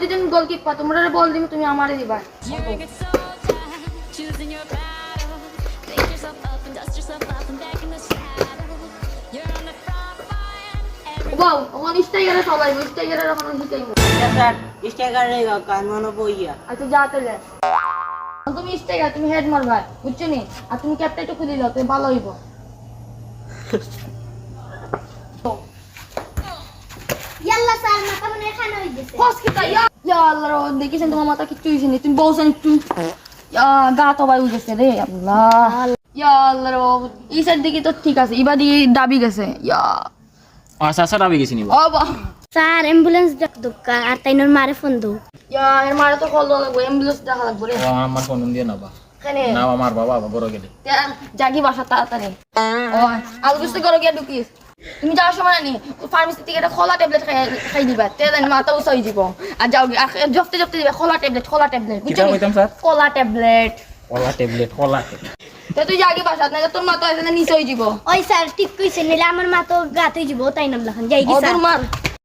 দুজন গোলকিপার তোমরা বল দিবি তুমি আমারে দিবা ওয়াও ওখানে স্ট্রাইকারে সবাই স্ট্রাইকারে এখন হিটাইবো স্যার স্ট্রাইকারে কান মনে বইয়া আচ্ছা যা তাহলে তুমি স্ট্রাইকার তুমি হেড মারবা বুঝছো নি আর তুমি ক্যাপ্টেনটা খুলে দাও তুমি ভালো হইব ইয়াল্লা স্যার মাথা মনে এখানে হই গেছে ফস কি তাই ইয়া আল্লাহ রে দেখিছেন তোমার মাথা কিচ্ছু হইছে নি তুমি বলছেন একটু ইয়া গা তো বাই গেছে রে আল্লাহ ইয়া আল্লাহ রে এই সাইড দিকে তো ঠিক আছে এবার দিকে দাবি গেছে ইয়া আচ্ছা আচ্ছা আমি গেছি নিব ও বাহ স্যার অ্যাম্বুলেন্স ডাক দোকা আর তাইনোর মারে ফোন দাও ইয়া এর মারে তো কল দেওয়া লাগবে অ্যাম্বুলেন্স দেখা লাগবে রে ও আমার ফোন দিয়ে নাবা এখানে না আমার বাবা বড় গেলে জাগি বাসা তাড়াতাড়ি ও আজ বুঝতে করো গিয়া ঢুকিস তুমি যাওয়ার সময় নি ফার্মেসি থেকে একটা খোলা ট্যাবলেট খাই দিবা তে জানি মাথা উঁচা হয়ে যাব আর যাও আর জফতে জফতে দিবা খোলা ট্যাবলেট কিটা কইতাম স্যার খোলা ট্যাবলেট কলা ট্যাবলেট কলা তো তুই জাগি বাসা না তোর মাথা এখানে নিচে হয়ে যাব ওই স্যার ঠিক কইছে নিলে আমার মা তো গাতে যাব তাই নাম লাখান যাই কি ও স্যার তোর মার